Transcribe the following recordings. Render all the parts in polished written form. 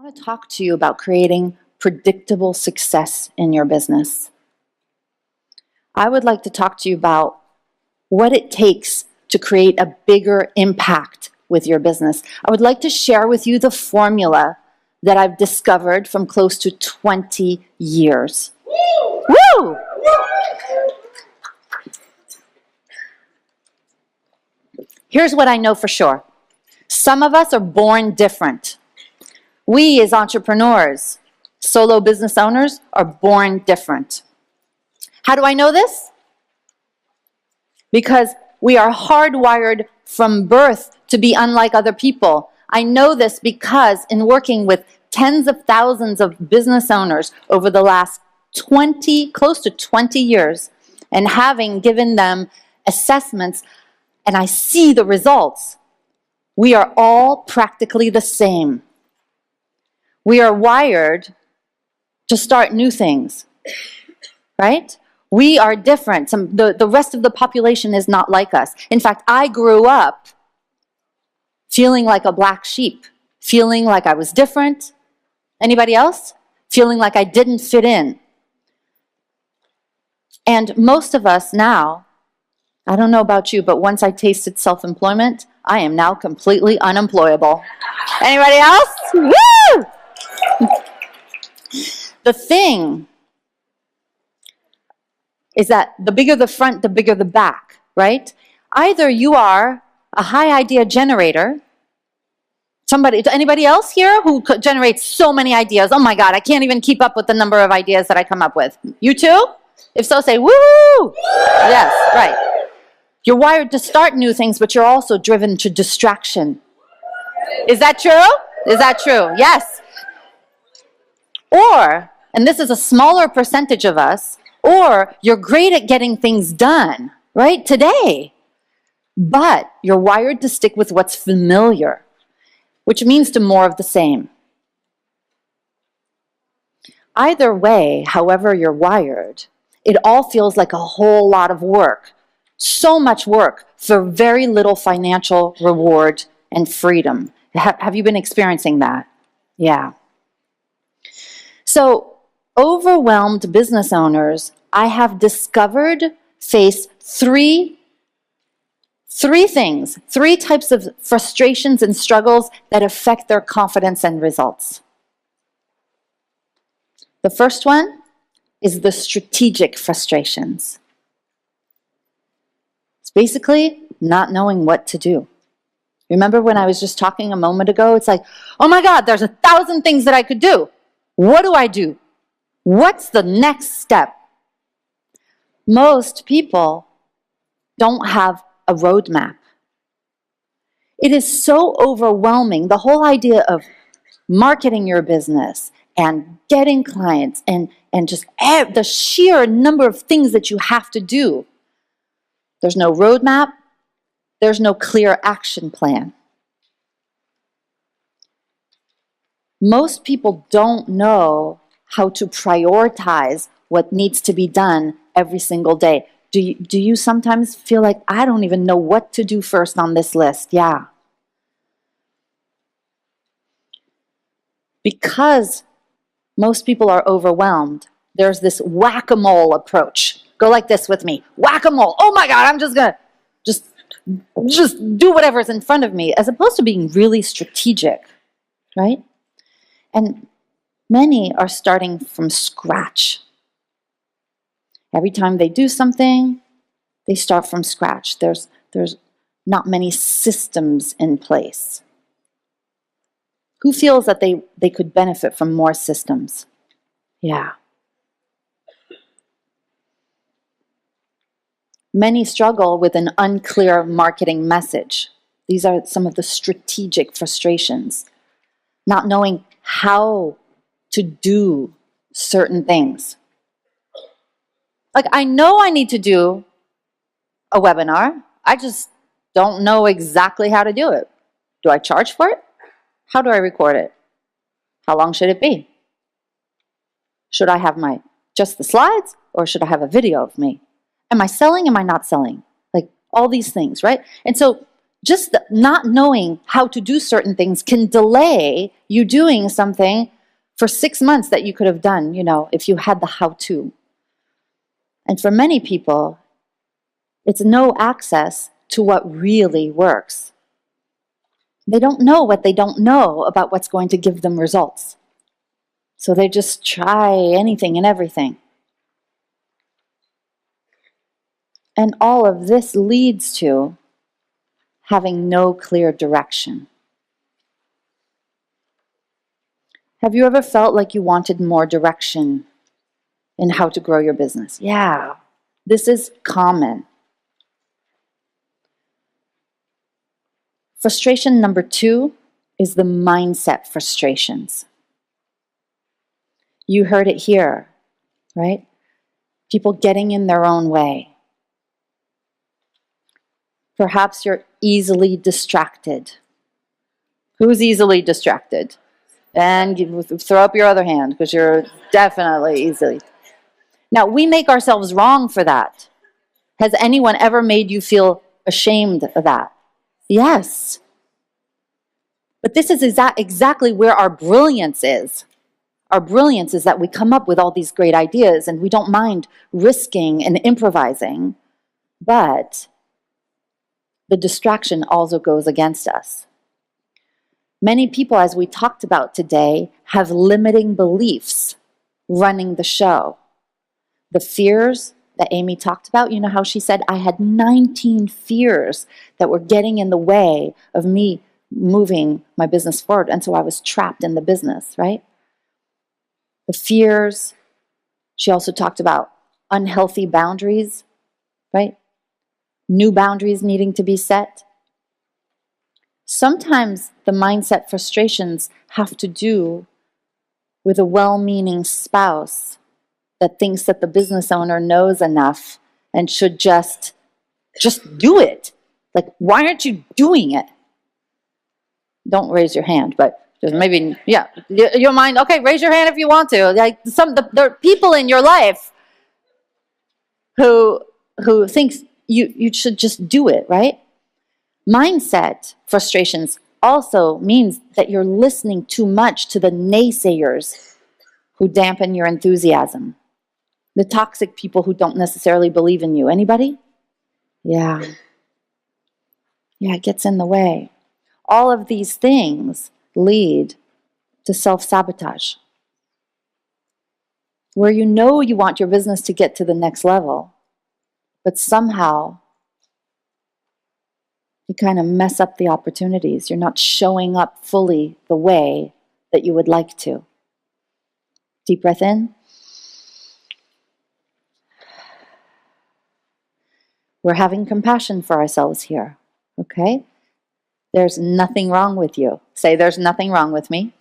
want to talk to you about creating predictable success in your business. I would like to talk to you about what it takes to create a bigger impact with your business. I would like to share with you the formula that I've discovered from close to 20 years. Woo! Here's what I know for sure. Some of us are born different. We as entrepreneurs, solo business owners, are born different. How do I know this? Because we are hardwired from birth to be unlike other people. I know this because in working with tens of thousands of business owners over the last close to 20 years, and having given them assessments, and I see the results, we are all practically the same. We are wired to start new things, right? We are different. The rest of the population is not like us. In fact, I grew up feeling like a black sheep, feeling like I was different. Anybody else? Feeling like I didn't fit in. And most of us now, I don't know about you, but once I tasted self-employment, I am now completely unemployable. Anybody else? Woo! The thing is that the bigger the front, the bigger the back, right? Either you are a high idea generator. Anybody else here who generates so many ideas? Oh my God, I can't even keep up with the number of ideas that I come up with. You too? If so, say woo! Yes, right. You're wired to start new things, but you're also driven to distraction. Is that true? Is that true? Yes. Or, and this is a smaller percentage of us, or you're great at getting things done, right, today, but you're wired to stick with what's familiar, which means to more of the same. Either way, however you're wired, it all feels like a whole lot of work, so much work for very little financial reward and freedom. Have you been experiencing that? Yeah. So, overwhelmed business owners, I have discovered, face three things, three types of frustrations and struggles that affect their confidence and results. The first one is the strategic frustrations. It's basically not knowing what to do. Remember when I was just talking a moment ago? It's like, oh my God, there's 1,000 things that I could do. What do I do? What's the next step? Most people don't have a roadmap. It is so overwhelming. The whole idea of marketing your business and getting clients and just the sheer number of things that you have to do. There's no roadmap. There's no clear action plan. Most people don't know how to prioritize what needs to be done every single day. Do you sometimes feel like, I don't even know what to do first on this list? Yeah. Because most people are overwhelmed, there's this whack-a-mole approach. Go like this with me. Whack-a-mole. Oh my God, I'm just going to just do whatever's in front of me, as opposed to being really strategic, right? And many are starting from scratch. Every time they do something, they start from scratch. There's not many systems in place. Who feels that they could benefit from more systems? Yeah. Many struggle with an unclear marketing message. These are some of the strategic frustrations. Not knowing how to do certain things. Like, I know I need to do a webinar. I just don't know exactly how to do it. Do I charge for it? How do I record it? How long should it be? Should I have just the slides, or should I have a video of me? Am I selling? Am I not selling? Like all these things, right? And so Just not knowing how to do certain things can delay you doing something for 6 months that you could have done, if you had the how-to. And for many people, it's no access to what really works. They don't know what they don't know about what's going to give them results. So they just try anything and everything. And all of this leads to having no clear direction. Have you ever felt like you wanted more direction in how to grow your business? Yeah, this is common. Frustration number 2 is the mindset frustrations. You heard it here, right? People getting in their own way. Perhaps you're easily distracted. Who's easily distracted? And throw up your other hand, because you're definitely easily. Now, we make ourselves wrong for that. Has anyone ever made you feel ashamed of that? Yes. But this is exactly where our brilliance is. Our brilliance is that we come up with all these great ideas and we don't mind risking and improvising, but the distraction also goes against us. Many people, as we talked about today, have limiting beliefs running the show. The fears that Amy talked about, you know how she said, I had 19 fears that were getting in the way of me moving my business forward. And so I was trapped in the business, right? The fears. She also talked about unhealthy boundaries, right? New boundaries needing to be set. Sometimes the mindset frustrations have to do with a well-meaning spouse that thinks that the business owner knows enough and should just do it. Like, why aren't you doing it? Don't raise your hand, but just maybe, yeah, your mind, okay, raise your hand if you want to. Like, there are people in your life who thinks you should just do it, right? Mindset frustrations also means that you're listening too much to the naysayers who dampen your enthusiasm. The toxic people who don't necessarily believe in you. Anybody? Yeah. Yeah, it gets in the way. All of these things lead to self-sabotage, where you know you want your business to get to the next level, but somehow you kind of mess up the opportunities. You're not showing up fully the way that you would like to. Deep breath in. We're having compassion for ourselves here, okay? There's nothing wrong with you. Say, there's nothing wrong with me.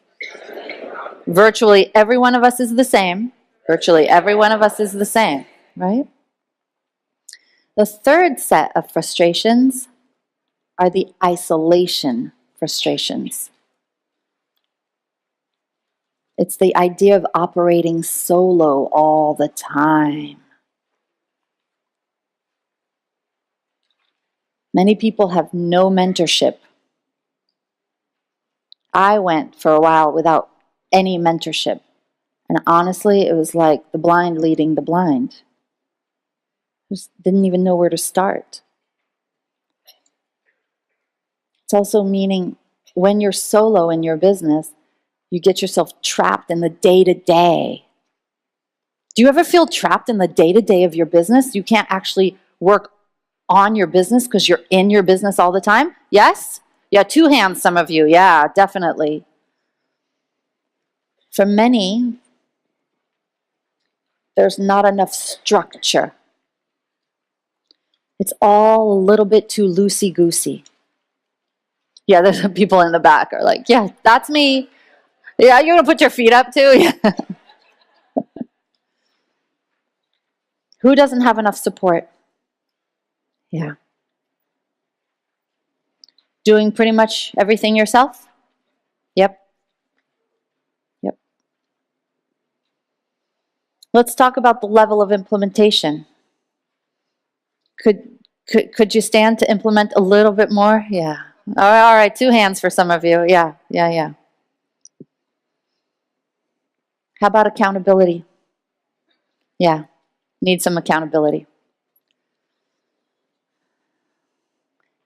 Virtually every one of us is the same. Virtually every one of us is the same, right? The third set of frustrations are the isolation frustrations. It's the idea of operating solo all the time. Many people have no mentorship. I went for a while without any mentorship. And honestly, it was like the blind leading the blind. Just didn't even know where to start. It's also meaning when you're solo in your business, you get yourself trapped in the day-to-day. Do you ever feel trapped in the day-to-day of your business? You can't actually work on your business because you're in your business all the time? Yes? Yeah, 2 hands, some of you. Yeah, definitely. For many, there's not enough structure. It's all a little bit too loosey-goosey. Yeah, there's some people in the back are like, yeah, that's me. Yeah, you're going to put your feet up too? Yeah. Who doesn't have enough support? Yeah. Doing pretty much everything yourself? Yep. Yep. Let's talk about the level of implementation. Could Could you stand to implement a little bit more? Yeah. All right, 2 hands for some of you. Yeah. How about accountability? Yeah, need some accountability.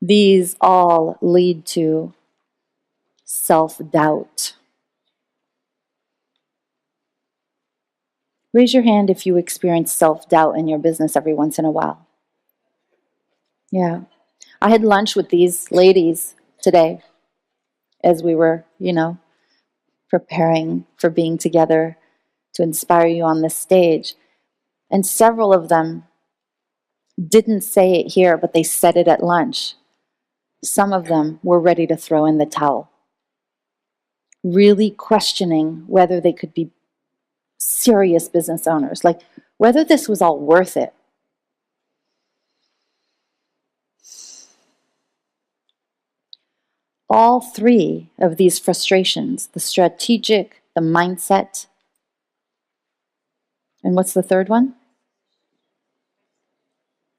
These all lead to self-doubt. Raise your hand if you experience self-doubt in your business every once in a while. Yeah. I had lunch with these ladies today as we were, preparing for being together to inspire you on this stage. And several of them didn't say it here, but they said it at lunch. Some of them were ready to throw in the towel, really questioning whether they could be serious business owners, like whether this was all worth it. All 3 of these frustrations, the strategic, the mindset, and what's the third one?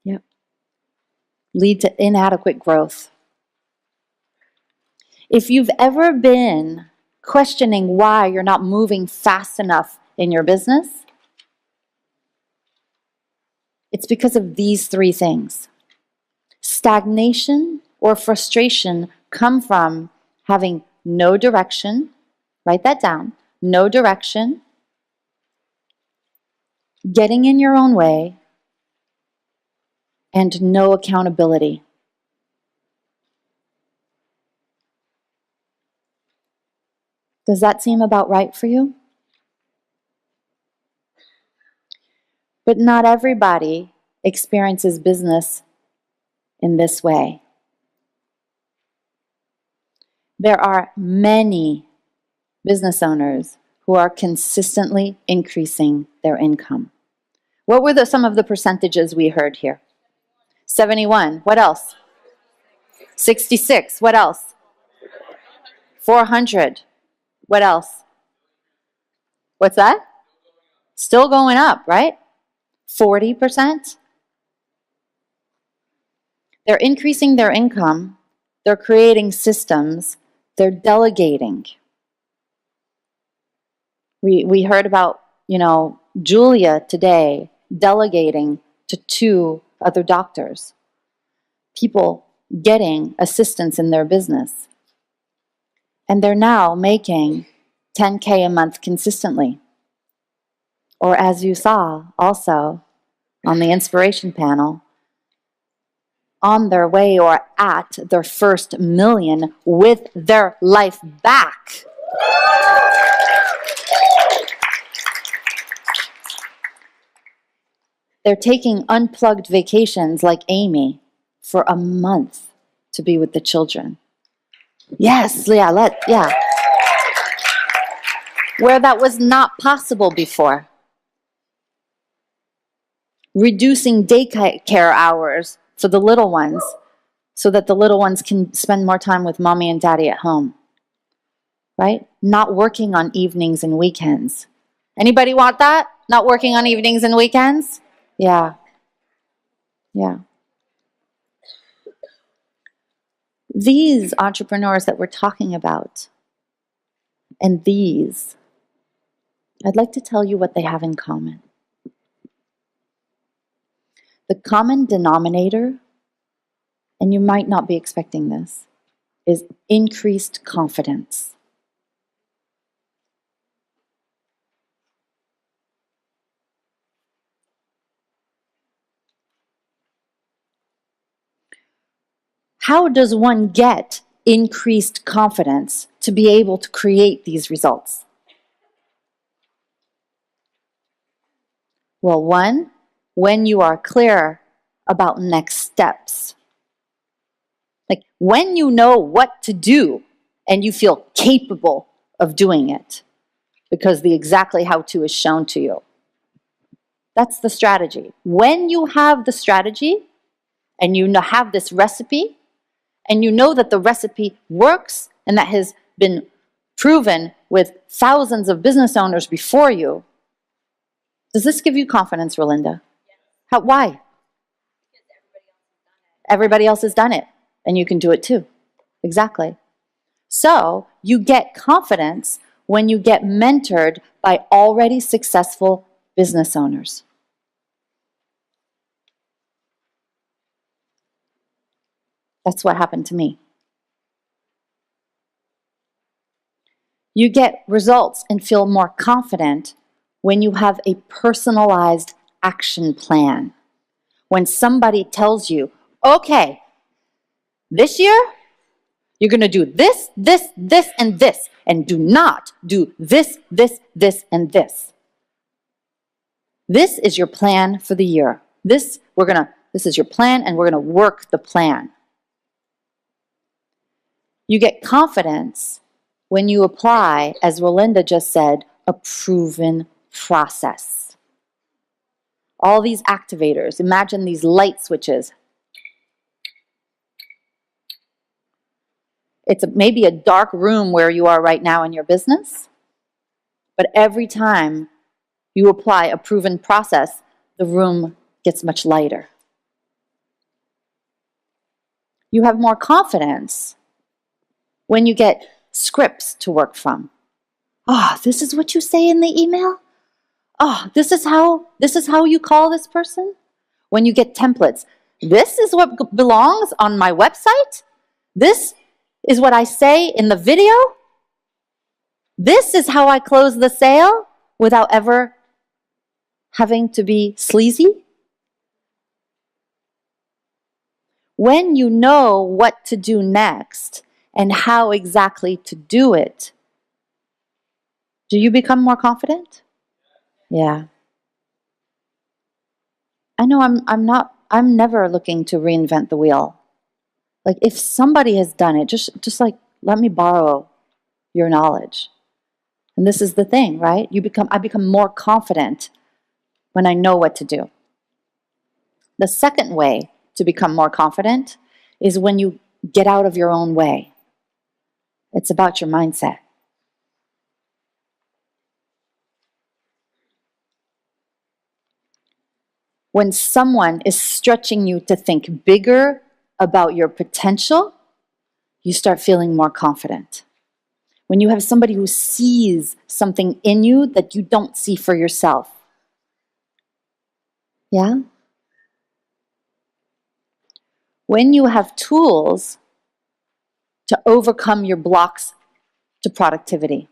Yep. Lead to inadequate growth. If you've ever been questioning why you're not moving fast enough in your business, it's because of these 3 things. Stagnation or frustration come from having no direction. Write that down. No direction. Getting in your own way. And no accountability. Does that seem about right for you? But not everybody experiences business in this way. There are many business owners who are consistently increasing their income. What were some of the percentages we heard here? 71. What else? 66. What else? 400. What else? What's that? Still going up, right? 40%. They're increasing their income. They're creating systems. They're delegating. We heard about, Julia today delegating to 2 other doctors. People getting assistance in their business. And they're now making $10K a month consistently. Or as you saw also on the inspiration panel, on their way or at their first $1 million with their life back. They're taking unplugged vacations like Amy for a month to be with the children. Yes, yeah. Where that was not possible before. Reducing daycare hours for the little ones so that the little ones can spend more time with mommy and daddy at home. Right? Not working on evenings and weekends. Anybody want that? Not working on evenings and weekends? Yeah. These entrepreneurs that we're talking about, and these, I'd like to tell you what they have in common. The common denominator, and you might not be expecting this, is increased confidence. How does one get increased confidence to be able to create these results? Well, 1, when you are clear about next steps. Like when you know what to do and you feel capable of doing it because the exactly how to is shown to you. That's the strategy. When you have the strategy and you have this recipe and you know that the recipe works and that has been proven with thousands of business owners before you, does this give you confidence, Rolinda? Why? everybody else has done it, and you can do it too. Exactly. So you get confidence when you get mentored by already successful business owners. That's what happened to me. You get results and feel more confident when you have a personalized action plan. When somebody tells you, okay, this year, you're going to do this, this, this, and this, and do not do this, this, this, and this. This is your plan for the year. This is your plan, and we're going to work the plan. You get confidence when you apply, as Rolinda just said, a proven process. All these activators, imagine these light switches. It's maybe a dark room where you are right now in your business, but every time you apply a proven process, the room gets much lighter. You have more confidence when you get scripts to work from. Oh, this is what you say in the email? Oh, this is how you call this person? When you get templates. This is what belongs on my website? This is what I say in the video? This is how I close the sale without ever having to be sleazy? When you know what to do next and how exactly to do it, do you become more confident? Yeah. I know I'm never looking to reinvent the wheel. Like if somebody has done it, just like let me borrow your knowledge. And this is the thing, right? I become more confident when I know what to do. The second way to become more confident is when you get out of your own way. It's about your mindset. When someone is stretching you to think bigger about your potential, you start feeling more confident. When you have somebody who sees something in you that you don't see for yourself. Yeah? When you have tools to overcome your blocks to productivity.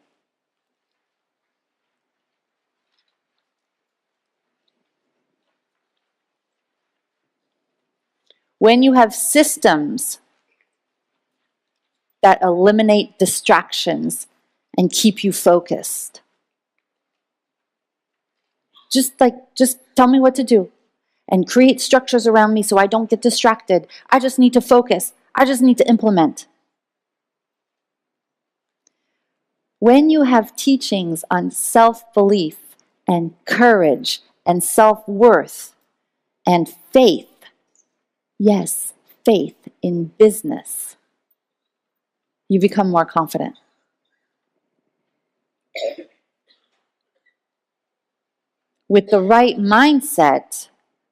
When you have systems that eliminate distractions and keep you focused. Just tell me what to do and create structures around me so I don't get distracted. I just need to focus. I just need to implement. When you have teachings on self-belief and courage and self-worth and faith, yes, faith in business, you become more confident. With the right mindset,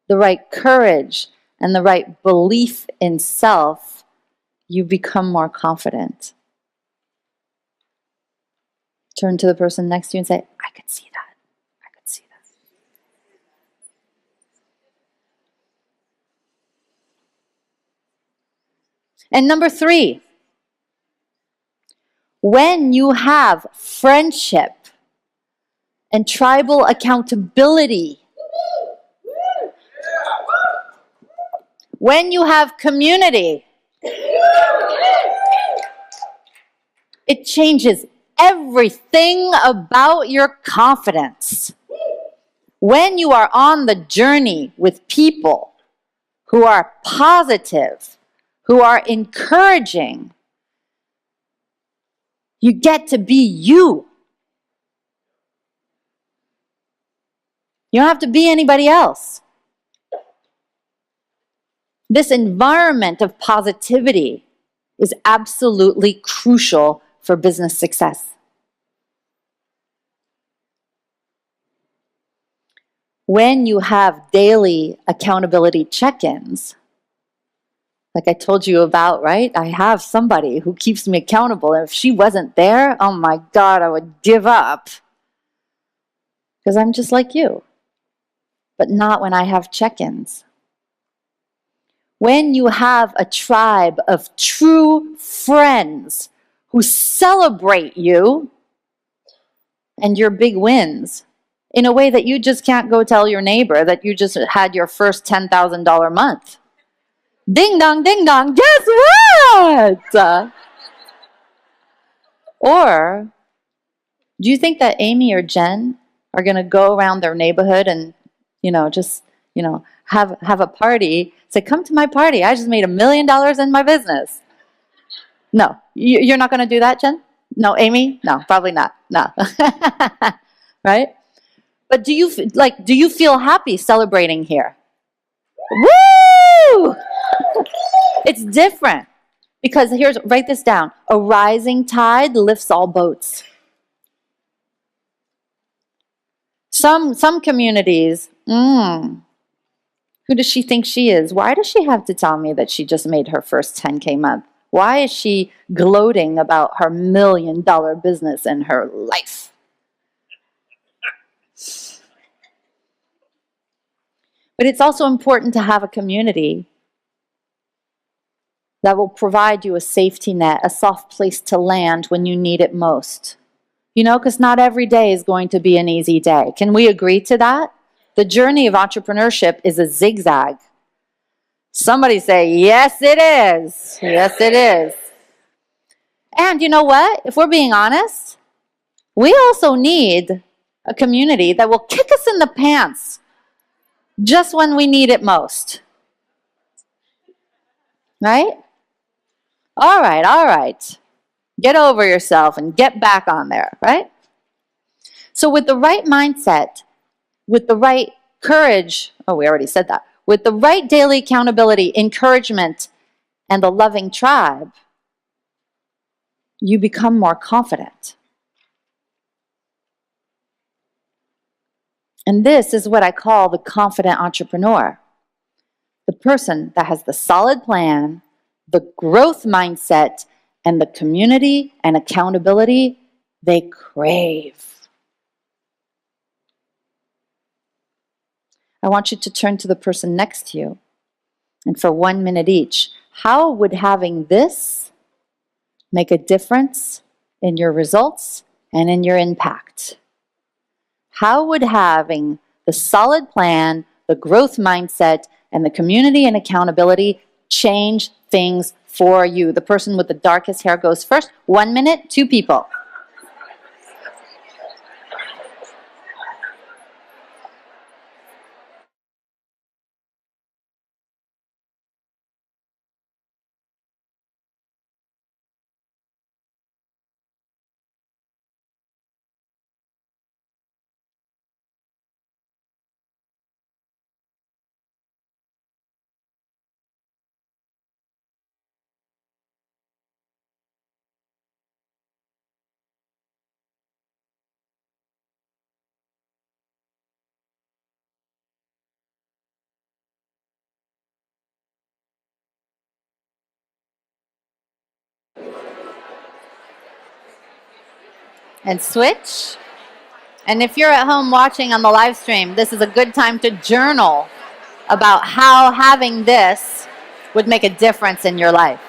the right courage, and the right belief in self, you become more confident. Turn to the person next to you and say, I could see that. I could see that. And number 3, when you have friendship and tribal accountability, when you have community, it changes everything about your confidence. When you are on the journey with people who are positive, who are encouraging, you get to be you. You don't have to be anybody else. This environment of positivity is absolutely crucial for business success. When you have daily accountability check-ins, Like I told you about, right? I have somebody who keeps me accountable. And if she wasn't there, oh my God, I would give up. Because I'm just like you. But not when I have check-ins. When you have a tribe of true friends who celebrate you and your big wins in a way that you just can't go tell your neighbor that you just had your first $10,000 month. Ding dong, guess what? Or do you think that Amy or Jen are going to go around their neighborhood and, just, have a party, say, come to my party. I just made $1 million in my business. No, you're not going to do that, Jen? No, Amy? No, probably not. No. Right? But do you feel happy celebrating here? Woo! It's different. Because write this down. A rising tide lifts all boats. Some communities, who does she think she is? Why does she have to tell me that she just made her first 10K month? Why is she gloating about her $1 million business in her life? But it's also important to have a community that will provide you a safety net, a soft place to land when you need it most. Because not every day is going to be an easy day. Can we agree to that? The journey of entrepreneurship is a zigzag. Somebody say, yes, it is. Yes, it is. And you know what? If we're being honest, we also need a community that will kick us in the pants just when we need it most. Right? All right. Get over yourself and get back on there, right? So with the right mindset, with the right courage, we already said that, with the right daily accountability, encouragement, and the loving tribe, you become more confident. And this is what I call the confident entrepreneur. The person that has the solid plan, the growth mindset, and the community and accountability they crave. I want you to turn to the person next to you, and for 1 minute each, how would having this make a difference in your results and in your impact? How would having the solid plan, the growth mindset, and the community and accountability change things for you? The person with the darkest hair goes first. 1 minute, 2 people. And switch. And if you're at home watching on the live stream, this is a good time to journal about how having this would make a difference in your life.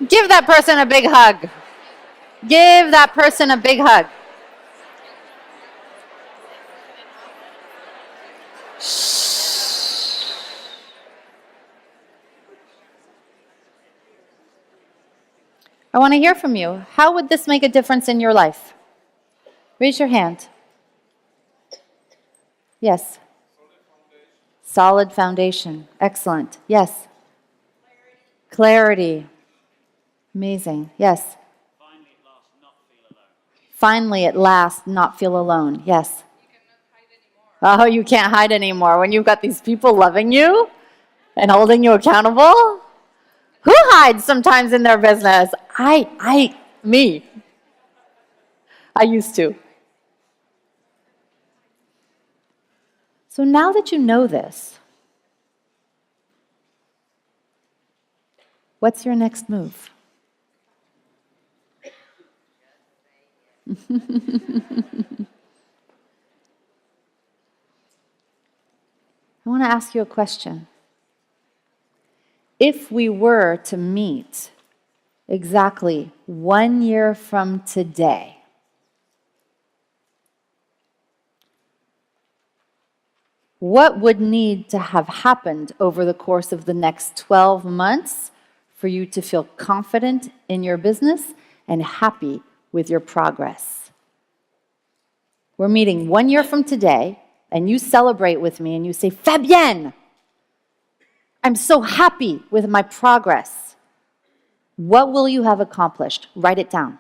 Give that person a big hug. Give that person a big hug. I want to hear from you. How would this make a difference in your life? Raise your hand. Yes. Solid foundation. Excellent. Yes. Clarity. Amazing. Yes. Finally, at last, not feel alone. Yes. Oh, you can't hide anymore when you've got these people loving you and holding you accountable. Who hides sometimes in their business? Me. I used to. So now that you know this, what's your next move? I want to ask you a question. If we were to meet exactly 1 year from today, what would need to have happened over the course of the next 12 months for you to feel confident in your business and happy with your progress? We're meeting 1 year from today, and you celebrate with me and you say, Fabienne, I'm so happy with my progress. What will you have accomplished? Write it down.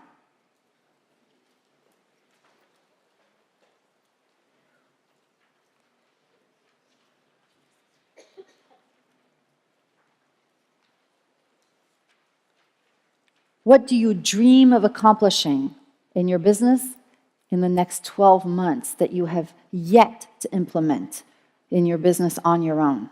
What do you dream of accomplishing in your business in the next 12 months that you have yet to implement in your business on your own?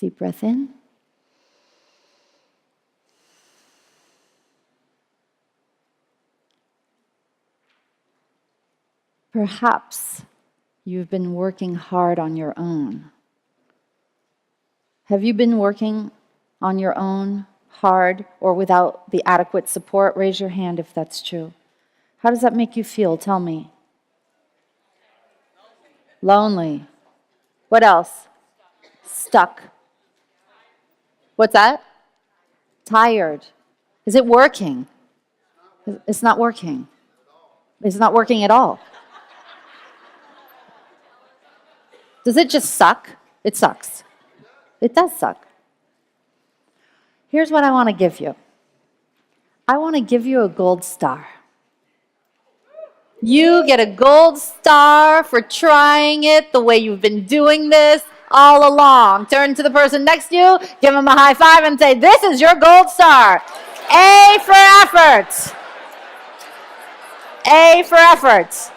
Deep breath in. Perhaps you've been working hard on your own. Have you been working on your own hard or without the adequate support? Raise your hand if that's true. How does that make you feel? Tell me. Lonely. What else? Stuck. What's that? Tired. Is it working? It's not working. It's not working at all. Does it just suck? It sucks. It does suck. Here's what I want to give you. I want to give you a gold star. You get a gold star for trying it the way you've been doing this all along. Turn to the person next to you, give them a high five and say, this is your gold star. A for effort. A for effort.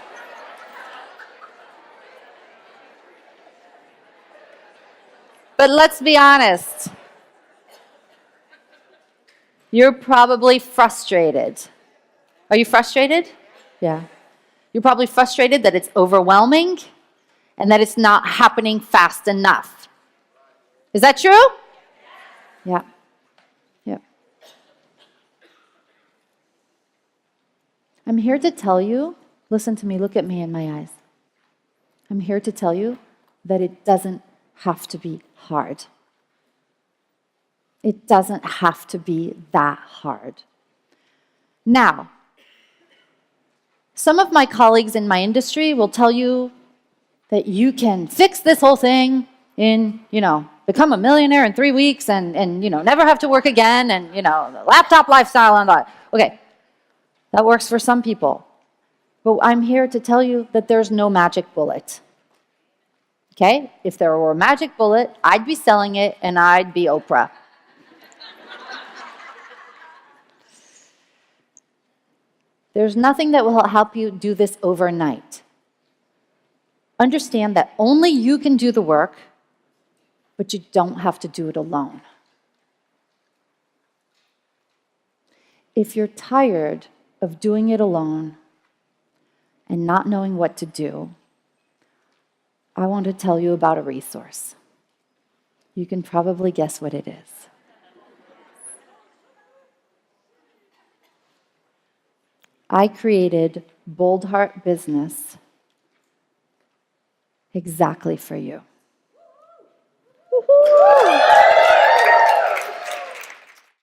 But let's be honest. You're probably frustrated. Are you frustrated? Yeah. You're probably frustrated that it's overwhelming and that it's not happening fast enough. Is that true? Yeah. Yeah. I'm here to tell you, listen to me, look at me in my eyes. I'm here to tell you that it doesn't have to be hard. It doesn't have to be that hard. Now, some of my colleagues in my industry will tell you that you can fix this whole thing in, become a millionaire in 3 weeks and never have to work again and, the laptop lifestyle and all that. Okay, that works for some people. But I'm here to tell you that there's no magic bullet. Okay? If there were a magic bullet, I'd be selling it and I'd be Oprah. There's nothing that will help you do this overnight. Understand that only you can do the work, but you don't have to do it alone. If you're tired of doing it alone and not knowing what to do, I want to tell you about a resource. You can probably guess what it is. I created Bold Heart Business exactly for you.